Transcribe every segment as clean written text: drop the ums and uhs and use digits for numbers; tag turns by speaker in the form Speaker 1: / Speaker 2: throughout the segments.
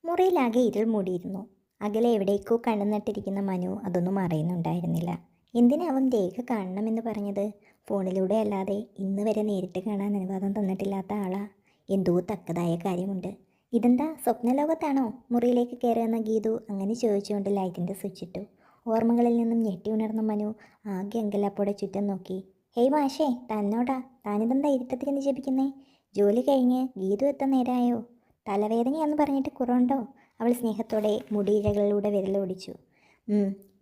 Speaker 1: മുറിയിലാകെ ഇരുൾ മൂടിയിരുന്നു. അകലെ എവിടേക്കോ കണ്ണുനട്ടിരിക്കുന്ന മനു അതൊന്നും അറിയുന്നുണ്ടായിരുന്നില്ല. എന്തിനാവും രേഖ കാണണമെന്ന് പറഞ്ഞത്? ഫോണിലൂടെ അല്ലാതെ ഇന്ന് വരെ നേരിട്ട് കാണാൻ അനുവാദം തന്നിട്ടില്ലാത്ത ആളാ. എന്തോ തക്കതായ കാര്യമുണ്ട്. ഇതെന്താ സ്വപ്നലോകത്താണോ? മുറിയിലേക്ക് കയറുന്ന ഗീതു അങ്ങനെ ചോദിച്ചുകൊണ്ട് ലൈറ്റിൻ്റെ സ്വിച്ച് ഇട്ടു. ഓർമ്മകളിൽ നിന്നും ഞെട്ടി ഉണർന്ന മനു ആകെ അങ്കലാപ്പോടെ ചുറ്റും നോക്കി. ഹേയ് മാഷേ, തന്നോടാ. താനിതെന്താ ഇരുട്ടത്തിരുന്ന് ജപിക്കുന്നേ? ജോലി കഴിഞ്ഞ് ഗീതു എത്താൻ നേരമായോ? തലവേദനയാന്ന് പറഞ്ഞിട്ട് കുറവുണ്ടോ? അവൾ സ്നേഹത്തോടെ മുടിയിഴകളിലൂടെ വിരലോടിച്ചു.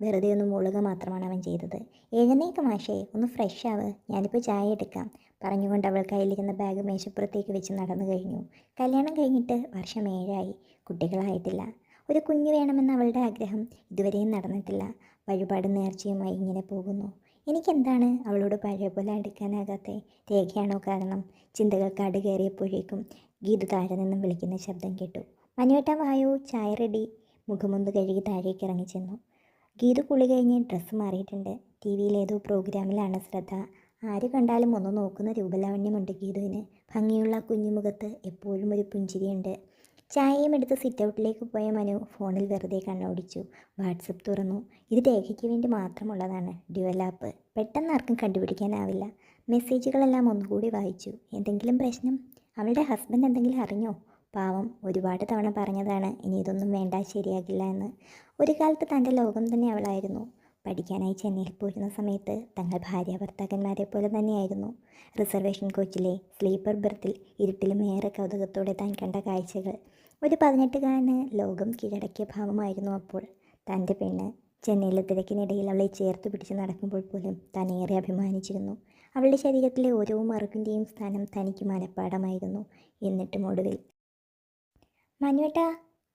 Speaker 1: വെറുതെ ഒന്ന് മൂളുക മാത്രമാണ് അവൻ ചെയ്തത്. എഴുന്നേക്ക് മാഷേ, ഒന്ന് ഫ്രഷ് ആവ്, ഞാനിപ്പോൾ ചായ എടുക്കാം പറഞ്ഞുകൊണ്ട് അവൾ കയ്യിലിരുന്ന ബാഗ് മേശപ്പുറത്തേക്ക് വെച്ച് നടന്നു കഴിഞ്ഞു. കല്യാണം കഴിഞ്ഞിട്ട് വർഷം 7ആയി. കുട്ടികളായിട്ടില്ല. ഒരു കുഞ്ഞ് വേണമെന്ന അവളുടെ ആഗ്രഹം ഇതുവരെയും നടന്നിട്ടില്ല. വഴിപാട് നേർച്ചയുമായി ഇങ്ങനെ പോകുന്നു. എനിക്കെന്താണ് അവളോട് പഴയ പോലെ അടുക്കാനാകാത്തെ? രേഖയാണോ കാരണം? ചിന്തകൾ കാട് കയറിയപ്പോഴേക്കും ഗീതു താഴെ നിന്നും വിളിക്കുന്ന ശബ്ദം കേട്ടു. മനുവേട്ട വായു, ചായ റെഡി. മുഖമൊന്ന് കഴുകി താഴേക്ക് ഇറങ്ങി ചെന്നു. ഗീതു കുളി കഴിഞ്ഞ് ഡ്രസ്സ് മാറിയിട്ടുണ്ട്. ടി വിയിൽ ഏതോ പ്രോഗ്രാമിലാണ് ശ്രദ്ധ. ആര് കണ്ടാലും ഒന്ന് നോക്കുന്ന രൂപലാവണ്യമുണ്ട് ഗീതുവിന്. ഭംഗിയുള്ള കുഞ്ഞുമുഖത്ത് എപ്പോഴും ഒരു പുഞ്ചിരിയുണ്ട്. ചായയും എടുത്ത് സിറ്റ് ഔട്ടിലേക്ക് പോയ മനു ഫോണിൽ വെറുതെ കണ്ണോടിച്ചു. വാട്സപ്പ് തുറന്നു. ഇത് രേഖയ്ക്ക് വേണ്ടി മാത്രമുള്ളതാണ്. Dual app. പെട്ടെന്ന് ആർക്കും കണ്ടുപിടിക്കാനാവില്ല. മെസ്സേജുകളെല്ലാം ഒന്നുകൂടി വായിച്ചു. എന്തെങ്കിലും പ്രശ്നം? അവളുടെ ഹസ്ബൻഡ് എന്തെങ്കിലും അറിഞ്ഞോ? പാവം, ഒരുപാട് തവണ പറഞ്ഞതാണ് ഇനി ഇതൊന്നും വേണ്ട, ശരിയാകില്ല എന്ന്. ഒരു കാലത്ത് തൻ്റെ ലോകം തന്നെ അവളായിരുന്നു. പഠിക്കാനായി ചെന്നൈയിൽ പോയിരുന്ന സമയത്ത് തങ്ങൾ ഭാര്യ ഭർത്താക്കന്മാരെ പോലെ തന്നെയായിരുന്നു. റിസർവേഷൻ കോച്ചിലെ സ്ലീപ്പർ ബെർത്തിൽ ഇരുട്ടിലും ഏറെ കൗതുകത്തോടെ താൻ കണ്ട കാഴ്ചകൾ. ഒരു 18കാരന് ലോകം കീഴടക്കിയ ഭാവമായിരുന്നു അപ്പോൾ. തൻ്റെ പെണ്ണ് ചെന്നൈയിലെ തിരക്കിനിടയിൽ അവളെ ചേർത്ത് പിടിച്ച് നടക്കുമ്പോൾ പോലും താൻ ഏറെ അഭിമാനിച്ചിരുന്നു. അവളുടെ ശരീരത്തിലെ ഓരോ മറുകിൻ്റെയും സ്ഥാനം തനിക്ക് മനഃപ്പാടമായിരുന്നു. എന്നിട്ടും ഒടുവിൽ മനുവേട്ടാ,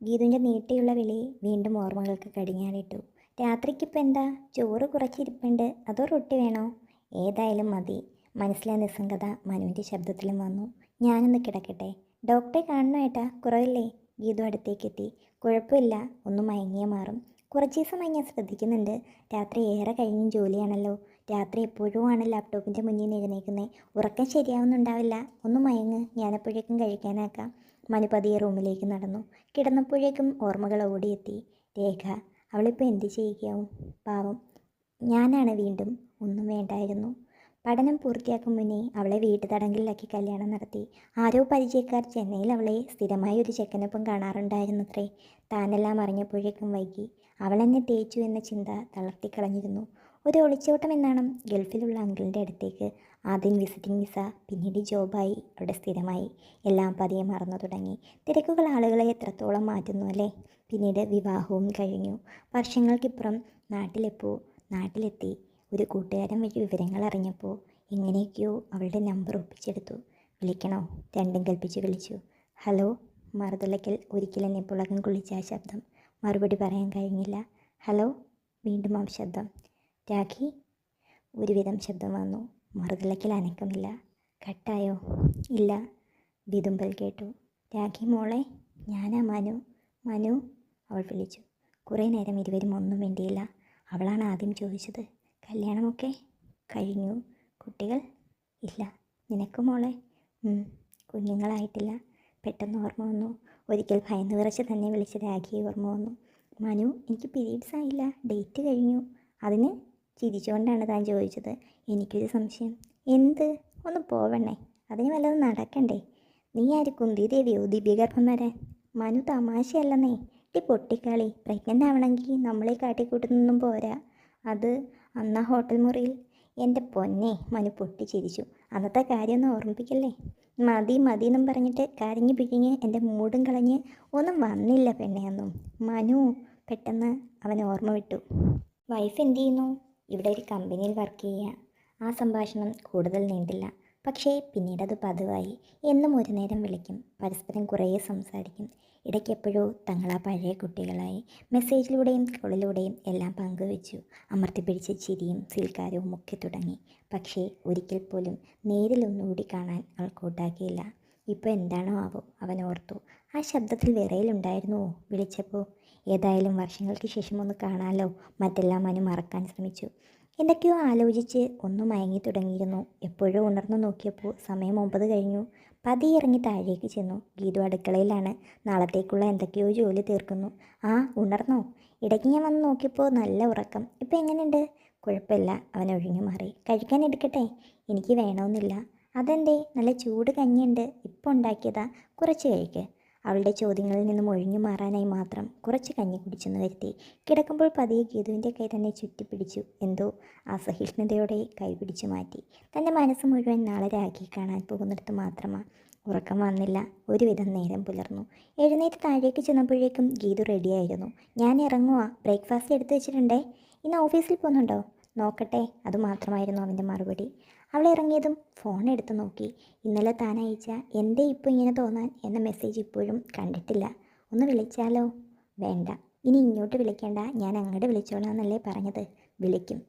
Speaker 1: ഗീതുവിൻ്റെ നീട്ടിയുള്ള വിളി വീണ്ടും ഓർമ്മകൾക്ക് കടിഞ്ഞാണിട്ടു. രാത്രിക്കിപ്പോൾ എന്താ? ചോറ് കുറച്ചിരിപ്പുണ്ട്, അതോ റൊട്ടി വേണോ? ഏതായാലും മതി. മനസ്സിലെ നിസ്സംഗത മനുവിൻ്റെ ശബ്ദത്തിലും വന്നു. ഞാനൊന്ന് കിടക്കട്ടെ. ഡോക്ടറെ കാണണോ ഏട്ടാ? കുറവില്ലേ? ഗീതു അടുത്തേക്കെത്തി. കുഴപ്പമില്ല, ഒന്ന് മയങ്ങിയ മാറും. കുറച്ച് ദിവസമായി ഞാൻ ശ്രദ്ധിക്കുന്നുണ്ട്. രാത്രി ഏറെ കഴിഞ്ഞും ജോലിയാണല്ലോ. രാത്രി എപ്പോഴും ആണ് ലാപ്ടോപ്പിൻ്റെ മുന്നിൽ എഴുന്നേക്കുന്നത്. ഉറക്കം ശരിയാവുന്നുണ്ടാവില്ല. ഒന്ന് മയങ്ങ്, ഞാനപ്പോഴേക്കും കഴിക്കാനാക്കാം. മനു പതിയെ റൂമിലേക്ക് നടന്നു. കിടന്നപ്പോഴേക്കും ഓർമ്മകൾ ഓടിയെത്തി. രേഖ, അവളിപ്പോൾ എന്ത് ചെയ്യുകയാവും? പാവം, ഞാനാണ് വീണ്ടും ഒന്നും വേണ്ടായിരുന്നു. പഠനം പൂർത്തിയാക്കും മുന്നേ അവളെ വീട്ടുതടങ്കലിലാക്കി കല്യാണം നടത്തി. ആരോ പരിചയക്കാർ ചെന്നൈയിൽ അവളെ സ്ഥിരമായി ഒരു ചെക്കനൊപ്പം കാണാറുണ്ടായിരുന്നത്രേ. താനെല്ലാം അറിഞ്ഞപ്പോഴേക്കും വൈകി. അവളെന്നെ തേച്ചു എന്ന ചിന്ത തളർത്തിക്കളഞ്ഞിരുന്നു. ഒരു ഒളിച്ചോട്ടം എന്നാണ് ഗൾഫിലുള്ള അങ്കിളിൻ്റെ അടുത്തേക്ക്. ആദ്യം വിസിറ്റിംഗ് വിസ, പിന്നീട് ജോബായി, അവിടെ സ്ഥിരമായി. എല്ലാം പതിയെ മറന്നു തുടങ്ങി. തിരക്കുകൾ ആളുകളെ എത്രത്തോളം മാറ്റുന്നു അല്ലേ? പിന്നീട് വിവാഹവും കഴിഞ്ഞു. വർഷങ്ങൾക്കിപ്പുറം നാട്ടിലെത്തി. ഒരു കൂട്ടുകാരൻ വഴി വിവരങ്ങൾ അറിഞ്ഞപ്പോൾ എങ്ങനെയൊക്കെയോ അവളുടെ നമ്പർ ഒപ്പിച്ചെടുത്തു. വിളിക്കണോ? രണ്ടും കൽപ്പിച്ച് വിളിച്ചു. ഹലോ. മറുതലയ്ക്കൽ ഒരിക്കലെന്നെ പുളകം കൊള്ളിച്ച ആ ശബ്ദം. മറുപടി പറയാൻ കഴിഞ്ഞില്ല. ഹലോ. വീണ്ടും ആ ശബ്ദം. രാഖി. ഒരുവിധം ശബ്ദം വന്നു. മറുതലയ്ക്കൽ അനക്കമില്ല. കട്ടായോ? ഇല്ല. വിതുമ്പൽ കേട്ടു. രാഖി മോളെ, ഞാനാ മനു. മനു, അവൾ വിളിച്ചു. കുറേ നേരം ഇരുവരും ഒന്നും വേണ്ടിയില്ല. അവളാണ് ആദ്യം ചോദിച്ചത്. കല്യാണമൊക്കെ കഴിഞ്ഞു. കുട്ടികൾ? ഇല്ല. നിനക്ക് മോളെ? കുഞ്ഞുങ്ങളായിട്ടില്ല. പെട്ടെന്ന് ഓർമ്മ വന്നു. ഒരിക്കൽ ഭയന്ന് വിറച്ച് തന്നെ വിളിച്ച രാഖിയെ ഓർമ്മ വന്നു. മനു, എനിക്ക് പീരീഡ്സ് ആയില്ല, ഡേറ്റ് കഴിഞ്ഞു. അതിന് ചിരിച്ചുകൊണ്ടാണ് താൻ ചോദിച്ചത്. എനിക്കൊരു സംശയം. എന്ത്? ഒന്ന് പോവണേ, അതിന് വല്ലതും നടക്കണ്ടേ? നീ ആര്, കുന്തി ദേവിയോ ദിവ്യഗർഭം വരാൻ? മനു, തമാശയല്ലെന്നേ. പൊട്ടിക്കളി. പ്രഗ്നൻ്റ് ആവണമെങ്കിൽ നമ്മളെ കാട്ടിക്കൂട്ടുന്നൊന്നും പോരാ. അത് അന്നാ ഹോട്ടൽ മുറിയിൽ. എൻ്റെ പൊന്നെ, മനു പൊട്ടിച്ചിരിച്ചു. അന്നത്തെ കാര്യമൊന്നും ഓർമ്മിപ്പിക്കല്ലേ. മതി എന്നും പറഞ്ഞിട്ട് കരഞ്ഞു പിഴിഞ്ഞ് എൻ്റെ മൂടും കളഞ്ഞ് ഒന്നും വന്നില്ല പെണ്ണെയൊന്നും. മനു, പെട്ടെന്ന് അവൻ ഓർമ്മ വിട്ടു. വൈഫ് എന്ത് ചെയ്യുന്നു? ഇവിടെ ഒരു കമ്പനിയിൽ വർക്ക് ചെയ്യുക. ആ സംഭാഷണം കൂടുതൽ നീണ്ടില്ല. പക്ഷേ പിന്നീടത് പതിവായി. എന്നും ഒരു നേരം വിളിക്കും. പരസ്പരം കുറേ സംസാരിക്കും. ഇടയ്ക്കെപ്പോഴോ തങ്ങളാ പഴയ കുട്ടികളായി. മെസ്സേജിലൂടെയും കോളിലൂടെയും എല്ലാം പങ്കുവെച്ചു. അമർത്തിപ്പിടിച്ച ചിരിയും സീൽക്കാരവും ഒക്കെ തുടങ്ങി. പക്ഷേ ഒരിക്കൽ പോലും നേരിലൊന്നുകൂടി കാണാൻ അവൾ കൂട്ടാക്കിയില്ല. ഇപ്പോൾ എന്താണോ ആവോ, അവൻ ഓർത്തു. ആ ശബ്ദത്തിൽ വിറയലുണ്ടായിരുന്നുവോ വിളിച്ചപ്പോൾ? ഏതായാലും വർഷങ്ങൾക്ക് ശേഷം ഒന്ന് കാണാമല്ലോ. മറ്റെല്ലാം മനു മറക്കാൻ ശ്രമിച്ചു. എന്തൊക്കെയോ ആലോചിച്ച് ഒന്ന് മയങ്ങി തുടങ്ങിയിരുന്നു. എപ്പോഴോ ഉണർന്നു നോക്കിയപ്പോൾ സമയം 9 കഴിഞ്ഞു. പതിയെ ഇറങ്ങി താഴേക്ക് ചെന്നു. ഗീതു അടുക്കളയിലാണ്. നാളത്തേക്കുള്ള എന്തൊക്കെയോ ജോലി തീർക്കുന്നു. ആ, ഉണർന്നോ? ഇടയ്ക്ക് ഞാൻ വന്ന് നോക്കിയപ്പോൾ നല്ല ഉറക്കം. ഇപ്പം എങ്ങനെയുണ്ട്? കുഴപ്പമില്ല. അവൻ ഒഴിഞ്ഞു മാറി. കഴിക്കാൻ എടുക്കട്ടെ? എനിക്ക് വേണമെന്നില്ല. അതെന്തേ? നല്ല ചൂട് കഞ്ഞിയുണ്ട്, ഇപ്പോൾ ഉണ്ടാക്കിയതാ, കുറച്ച് കഴിക്ക്. അവളുടെ ചോദ്യങ്ങളിൽ നിന്നും ഒഴിഞ്ഞു മാറാനായി മാത്രം കുറച്ച് കഞ്ഞി കുടിച്ചെന്ന് വരുത്തി. കിടക്കുമ്പോൾ പതിയെ ഗീതുവിൻ്റെ കൈ തന്നെ ചുറ്റിപ്പിടിച്ചു. എന്തോ അസഹിഷ്ണുതയോടെ കൈ പിടിച്ചു മാറ്റി. തൻ്റെ മനസ്സ് മുഴുവൻ നാളെ രാഖി കാണാൻ പോകുന്നിടത്ത് മാത്രമാണ്. ഉറക്കം വന്നില്ല. ഒരുവിധം നേരം പുലർന്നു. എഴുന്നേറ്റ് താഴേക്ക് ചെന്നപ്പോഴേക്കും ഗീതു റെഡിയായിരുന്നു. ഞാൻ ഇറങ്ങുക, ബ്രേക്ക്ഫാസ്റ്റ് എടുത്തു വെച്ചിട്ടുണ്ടേ. ഇന്ന് ഓഫീസിൽ പോകുന്നുണ്ടോ? നോക്കട്ടെ. അതുമാത്രമായിരുന്നു അവൻ്റെ മറുപടി. അവൾ ഇറങ്ങിയതും ഫോൺ എടുത്ത് നോക്കി. ഇന്നലെ താൻ അയച്ച എന്തേ ഇപ്പോൾ ഇങ്ങനെ തോന്നാൻ എന്ന മെസ്സേജ് ഇപ്പോഴും കണ്ടിട്ടില്ല. ഒന്ന് വിളിച്ചാലോ? വേണ്ട, ഇനി ഇങ്ങോട്ട് വിളിക്കേണ്ട, ഞാൻ അങ്ങോട്ട് വിളിച്ചോളാം എന്നല്ലേ പറഞ്ഞത്. വിളിക്കും.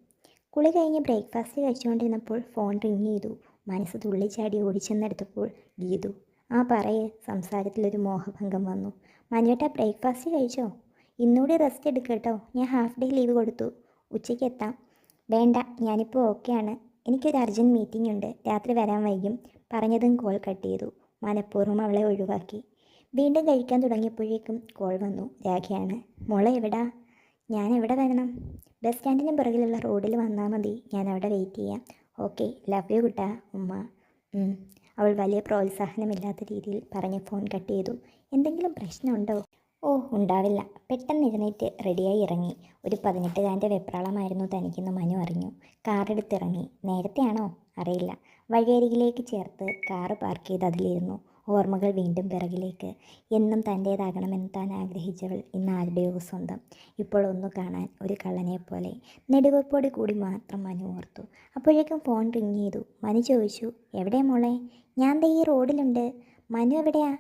Speaker 1: കുളി കഴിഞ്ഞ് ബ്രേക്ക്ഫാസ്റ്റ് കഴിച്ചുകൊണ്ടിരുന്നപ്പോൾ ഫോൺ റിങ് ചെയ്തു. മനസ്സ് തുള്ളിച്ചാടി ഓടിച്ചെന്നെടുത്തപ്പോൾ ഗീതു. ആ പറയേ. സംസാരത്തിലൊരു മോഹഭംഗം വന്നു. മനുവേട്ടാ, ബ്രേക്ക്ഫാസ്റ്റ് കഴിച്ചോ? ഇന്നുകൂടി റെസ്റ്റ് എടുക്കട്ടോ, ഞാൻ ഹാഫ് ഡേ ലീവ് കൊടുത്തു. ഉച്ചയ്ക്ക് എത്താം. വേണ്ട, ഞാനിപ്പോൾ ഓക്കെയാണ്. എനിക്കൊരു അർജൻറ്റ് മീറ്റിംഗ് ഉണ്ട്, രാത്രി വരാൻ വൈകും. പറഞ്ഞതും കോൾ കട്ട് ചെയ്തു. മനഃപൂർവ്വം അവളെ ഒഴിവാക്കി. വീണ്ടും കഴിക്കാൻ തുടങ്ങിയപ്പോഴേക്കും കോൾ വന്നു. രാഖിയാണ്. മോളെ എവിടാ? ഞാൻ എവിടെ വരണം? ബസ് സ്റ്റാൻഡിന് പുറകിലുള്ള റോഡിൽ വന്നാൽ മതി, ഞാൻ അവിടെ വെയിറ്റ് ചെയ്യാം. ഓക്കെ, ലവ് യു കുട്ടാ, ഉമ്മ. അവൾ വലിയ പ്രോത്സാഹനമില്ലാത്ത രീതിയിൽ പറഞ്ഞ് ഫോൺ കട്ട് ചെയ്തു. എന്തെങ്കിലും പ്രശ്നമുണ്ടോ? ഓ, ഉണ്ടാവില്ല. പെട്ടെന്ന് എഴുന്നേറ്റ് റെഡിയായി ഇറങ്ങി. ഒരു 18-കാരൻ്റെ വെപ്രാളമായിരുന്നു തനിക്കെന്ന് മനു അറിഞ്ഞു. കാറെടുത്തിറങ്ങി. നേരത്തെയാണോ? അറിയില്ല. വഴിയരികിലേക്ക് ചേർത്ത് കാറ് പാർക്ക് ചെയ്ത് അതിലിരുന്നു. ഓർമ്മകൾ വീണ്ടും പിറകിലേക്ക്. എന്നും തൻ്റേതാകണമെന്ന് താൻ ആഗ്രഹിച്ചവൾ ഇന്ന് ആരുടെയോ സ്വന്തം. ഇപ്പോൾ ഒന്നു കാണാൻ ഒരു കള്ളനെപ്പോലെ. നെടുവെപ്പോട് കൂടി മാത്രം മനു ഓർത്തു. അപ്പോഴേക്കും ഫോൺ റിങ് ചെയ്തു. മനു ചോദിച്ചു, എവിടെയാ മോളെ? ഞാൻ ദേ ഈ റോഡിലുണ്ട്. മനു എവിടെയാ?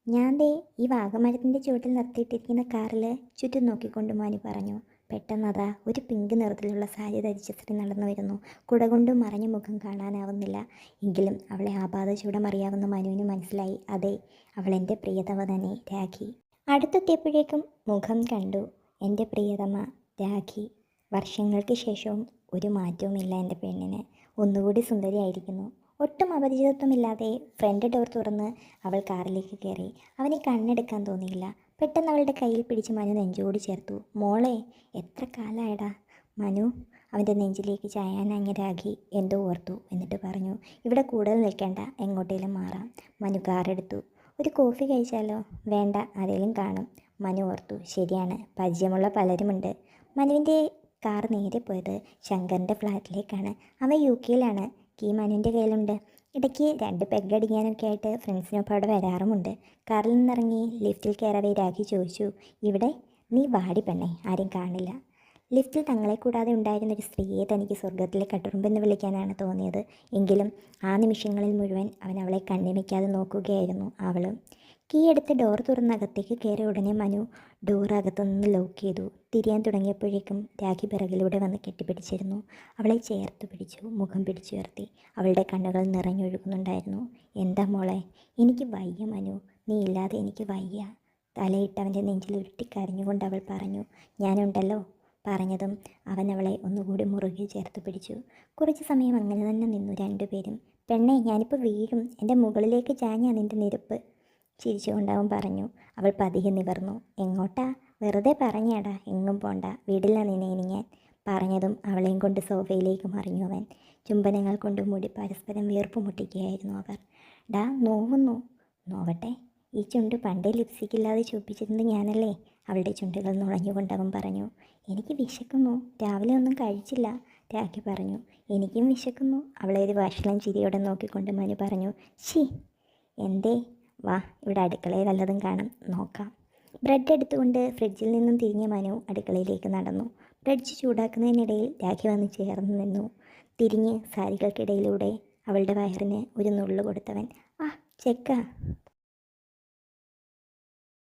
Speaker 1: ഞാൻ ദേ ഈ വാഗമരത്തിൻ്റെ ചുവട്ടിൽ നിർത്തിയിട്ടിരിക്കുന്ന കാറിൽ. ചുറ്റും നോക്കിക്കൊണ്ട് മനു പറഞ്ഞു. പെട്ടെന്നതാ ഒരു പിങ്ക് നിറത്തിലുള്ള സാരി ധരിച്ച സ്ത്രീ നടന്നു വരുന്നു. കുട കൊണ്ടും മറഞ്ഞ മുഖം കാണാനാവുന്നില്ല. എങ്കിലും അവളെ ആപാത ചൂടമറിയാവുന്ന മനുവിന് മനസ്സിലായി. അതെ, അവളെൻ്റെ പ്രിയതമ തന്നെ, രാഖി. അടുത്തെത്തിയപ്പോഴേക്കും മുഖം കണ്ടു. എൻ്റെ പ്രിയതമ രാഖി. വർഷങ്ങൾക്ക് ശേഷവും ഒരു മാറ്റവുമില്ല എൻ്റെ പെണ്ണിന്. ഒന്നുകൂടി സുന്ദരിയായിരിക്കുന്നു. ഒട്ടും അപരിചിതത്വമില്ലാതെ ഫ്രണ്ട് ഡോർ തുറന്ന് അവൾ കാറിലേക്ക് കയറി. അവനെ കണ്ണെടുക്കാൻ തോന്നിയില്ല. പെട്ടെന്ന് അവളുടെ കയ്യിൽ പിടിച്ച് മനു നെഞ്ചോട് ചേർത്തു. മോളെ, എത്ര കാലമായടാ? മനു അവൻ്റെ നെഞ്ചിലേക്ക് ചായാനങ്ങ രാഖി എന്തോ ഓർത്തു. എന്നിട്ട് പറഞ്ഞു, ഇവിടെ കൂടുതൽ നിൽക്കേണ്ട, എങ്ങോട്ടേലും മാറാം. മനു കാറെടുത്തു. ഒരു കോഫി കഴിച്ചാലോ? വേണ്ട, ആരെങ്കിലും കാണും. മനു ഓർത്തു. ശരിയാണ്, പരിചയമുള്ള പലരുമുണ്ട്. മനുവിൻ്റെ കാർ നേരെ പോയത് ശങ്കറിൻ്റെ ഫ്ലാറ്റിലേക്കാണ്. അവൻ UK-യിലാണ്. കീ മനുവിൻ്റെ കയ്യിലുണ്ട്. ഇടയ്ക്ക് 2 പെഗ്ഗടിക്കാനൊക്കെ ആയിട്ട് ഫ്രണ്ട്സിനൊപ്പം അവിടെ വരാറുമുണ്ട്. കാറിൽ നിന്നിറങ്ങി ലിഫ്റ്റിൽ കയറവേ രാഖി ചോദിച്ചു, ഇവിടെ? നീ വാടി പെണ്ണേ, ആരും കാണില്ല. ലിഫ്റ്റിൽ തങ്ങളെ കൂടാതെ ഉണ്ടായിരുന്നൊരു സ്ത്രീയെ തനിക്ക് സ്വർഗത്തിലെ കട്ടുറുമ്പെന്ന് വിളിക്കാനാണ് തോന്നിയത്. എങ്കിലും ആ നിമിഷങ്ങളിൽ മുഴുവൻ അവൻ അവളെ കണ്ണിമയ്ക്കാതെ നോക്കുകയായിരുന്നു. അവൾ കീ എടുത്ത് ഡോർ തുറന്നകത്തേക്ക് കയറിയ ഉടനെ മനു ഡോർ അകത്തുനിന്ന് ലോക്ക് ചെയ്തു. തിരിയാൻ തുടങ്ങിയപ്പോഴേക്കും രാഖി പിറകിലൂടെ വന്ന് കെട്ടിപ്പിടിച്ചിരുന്നു. അവളെ ചേർത്ത് പിടിച്ചു, മുഖം പിടിച്ചുയർത്തി. അവളുടെ കണ്ണുകൾ നിറഞ്ഞൊഴുകുന്നുണ്ടായിരുന്നു. എന്താ മോളെ? എനിക്ക് വയ്യ മനു, നീ ഇല്ലാതെ എനിക്ക് വയ്യ. തലയിട്ട് അവൻ്റെ നെഞ്ചിൽ ഉരുട്ടിക്കരഞ്ഞുകൊണ്ട് അവൾ പറഞ്ഞു. ഞാനുണ്ടല്ലോ. പറഞ്ഞതും അവൻ അവളെ ഒന്നുകൂടി മുറുകെ ചേർത്ത് പിടിച്ചു. കുറച്ച് സമയം അങ്ങനെ തന്നെ നിന്നു രണ്ടുപേരും. പെണ്ണെ, ഞാനിപ്പോൾ വീഴും, എൻ്റെ മുകളിലേക്ക് ചാഞ്ഞാ നിൻ്റെ നെരുപ്പ്. ചിരിച്ചുകൊണ്ടവൻ പറഞ്ഞു. അവൾ പതിയെ നിവർന്നു. എങ്ങോട്ടാ? വെറുതെ പറഞ്ഞാടാ, എങ്ങും പോണ്ട, വീടില്ല നിന്നെ ഇനി ഞാൻ. പറഞ്ഞതും അവളെയും കൊണ്ട് സോഫയിലേക്ക് മറിഞ്ഞു അവൻ. ചുംബനങ്ങൾ കൊണ്ട് മൂടി പരസ്പരം വീർപ്പ് മുട്ടിക്കുകയായിരുന്നു അവർ. ഡാ, നോവുന്നു. നോവട്ടെ, ഈ ചുണ്ട് പണ്ടേ ലിപ്സ്റ്റിക്കില്ലാതെ ചുപ്പിച്ചിരുന്നത് ഞാനല്ലേ? അവളുടെ ചുണ്ടുകൾ നുഴഞ്ഞുകൊണ്ടവൻ പറഞ്ഞു. എനിക്ക് വിശക്കുന്നു, രാവിലെ ഒന്നും കഴിച്ചില്ല, രാഖി പറഞ്ഞു. എനിക്കും വിശക്കുന്നു. അവളെ ഒരു വഷളം ചിരിയോടെ നോക്കിക്കൊണ്ട് മനു പറഞ്ഞു. ഷീ, എന്തേ? വാ, ഇവിടെ അടുക്കളയിൽ വല്ലതും കാണും, നോക്കാം. ബ്രെഡ് എടുത്തുകൊണ്ട് ഫ്രിഡ്ജിൽ നിന്നും തിരിഞ്ഞ മനു അടുക്കളയിലേക്ക് നടന്നു. ബ്രെഡ് ചൂടാക്കുന്നതിനിടയിൽ രാഖി വന്ന് ചേർന്ന് നിന്നു. തിരിഞ്ഞ് സാരികൾക്കിടയിലൂടെ അവളുടെ വയറിന് ഒരു നുള്ളു കൊടുത്തവൻ. ആ, ചെക്ക.